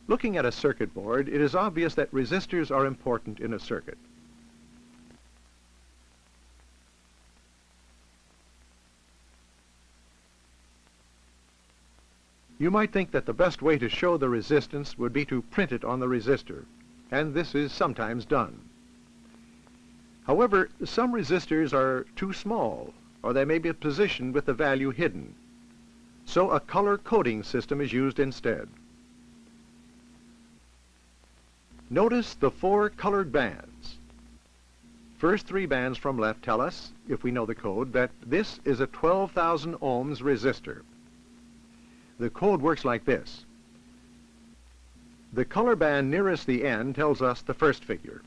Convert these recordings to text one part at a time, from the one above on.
Looking at a circuit board, it is obvious that resistors are important in a circuit. You might think that the best way to show the resistance would be to print it on the resistor, and this is sometimes done. However, some resistors are too small, or they may be positioned with the value hidden. So a color coding system is used instead. Notice the 4 colored bands. First 3 bands from left tell us, if we know the code, that this is a 12,000 ohms resistor. The code works like this. The color band nearest the end tells us the first figure.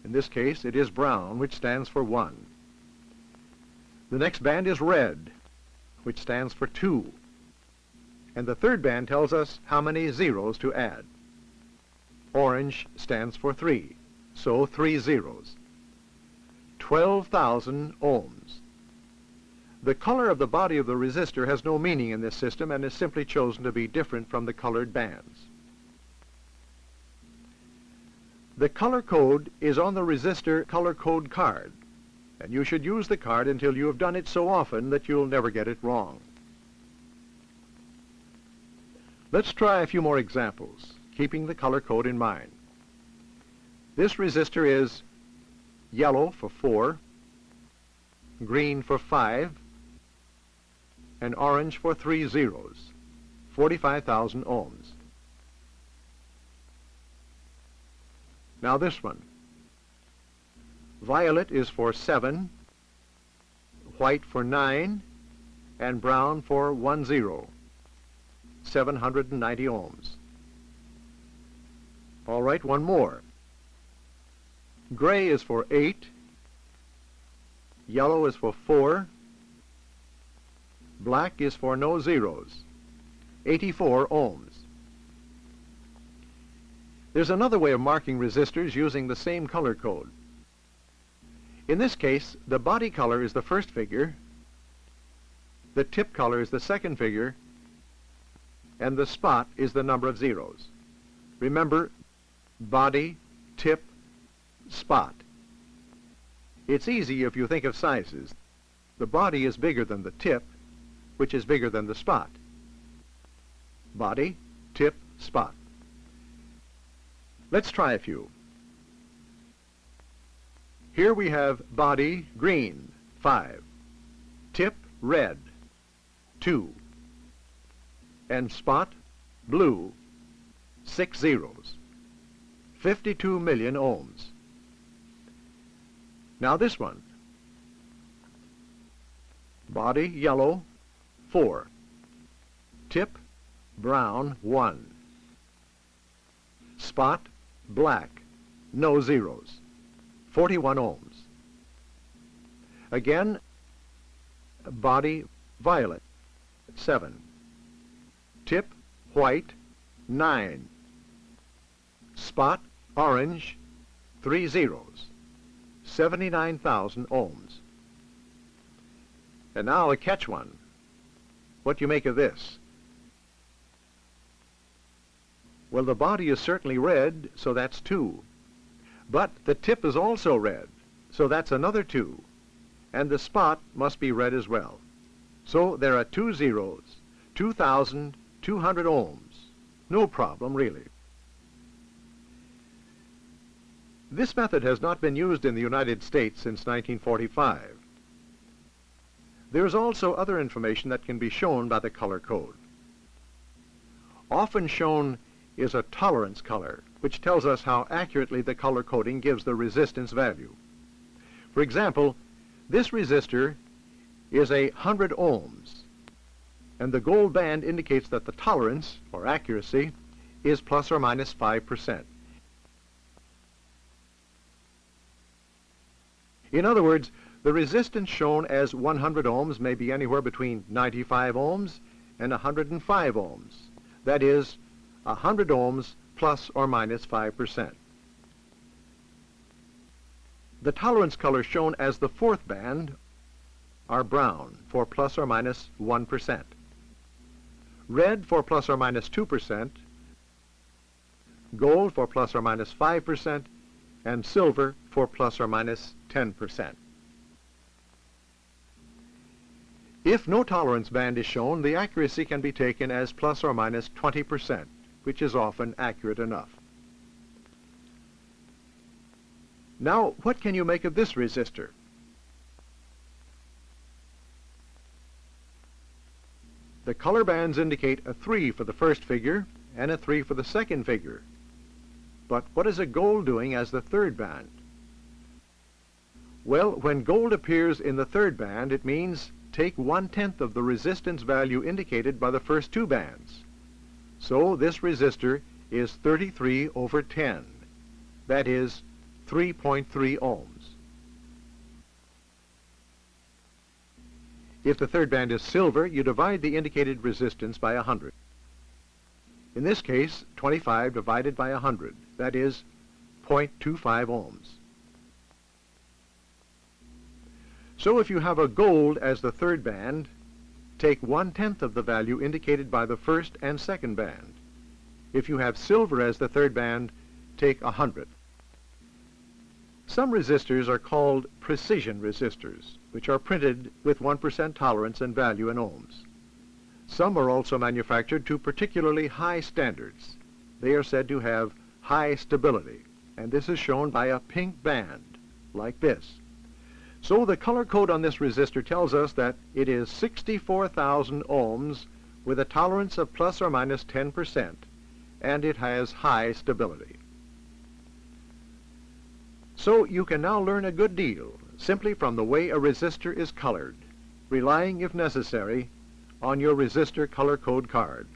In this case, it is brown, which stands for 1. The next band is red, which stands for 2. And the third band tells us how many zeros to add. Orange stands for 3, so 3 zeros. 12,000 ohms. The color of the body of the resistor has no meaning in this system and is simply chosen to be different from the colored bands. The color code is on the resistor color code card, and you should use the card until you have done it so often that you'll never get it wrong. Let's try a few more examples, keeping the color code in mind. This resistor is yellow for 4, green for 5, and orange for 3 zeros, 45,000 ohms. Now this one. Violet is for 7, white for 9, and brown for 1 zero, 790 ohms. All right, one more. Gray is for 8, yellow is for 4, black is for no zeros, 84 ohms. There's another way of marking resistors using the same color code. In this case, the body color is the first figure, the tip color is the second figure, and the spot is the number of zeros. Remember, body, tip, spot. It's easy if you think of sizes. The body is bigger than the tip, which is bigger than the spot. Body, tip, spot. Let's try a few. Here we have body green, 5, tip red, 2, and spot blue, 6 zeros, 52 million ohms. Now this one. Body yellow, 4, tip brown, 1, spot black, no zeros, 41 ohms. Again, body violet, 7, tip white, 9, spot orange, 3 zeros, 79,000 ohms. And now a catch one. What do you make of this? Well, the body is certainly red, so that's 2. But the tip is also red, so that's another 2. And the spot must be red as well. So there are 2 zeros, 2,200 ohms. No problem, really. This method has not been used in the United States since 1945. There is also other information that can be shown by the color code. Often shown is a tolerance color, which tells us how accurately the color coding gives the resistance value. For example, this resistor is 100 ohms, and the gold band indicates that the tolerance, or accuracy, is plus or minus 5%. In other words, the resistance shown as 100 ohms may be anywhere between 95 ohms and 105 ohms. That is, 100 ohms plus or minus 5%. The tolerance colors shown as the fourth band are brown for plus or minus 1%, red for plus or minus 2%, gold for plus or minus 5%, and silver for plus or minus 10%. If no tolerance band is shown, the accuracy can be taken as plus or minus 20%, which is often accurate enough. Now, what can you make of this resistor? The color bands indicate a 3 for the first figure and a 3 for the second figure. But what is a gold doing as the third band? Well, when gold appears in the third band, it means take 1/10 of the resistance value indicated by the first two bands. So this resistor is 33 over 10. That is 3.3 ohms. If the third band is silver, you divide the indicated resistance by 100. In this case, 25 divided by 100, that is 0.25 ohms. So if you have a gold as the third band, take 1/10 of the value indicated by the first and second band. If you have silver as the third band, take 100. Some resistors are called precision resistors, which are printed with 1% tolerance and value in ohms. Some are also manufactured to particularly high standards. They are said to have high stability, and this is shown by a pink band, like this. So the color code on this resistor tells us that it is 64,000 ohms with a tolerance of plus or minus 10%, and it has high stability. So you can now learn a good deal simply from the way a resistor is colored, relying, if necessary, on your resistor color code card.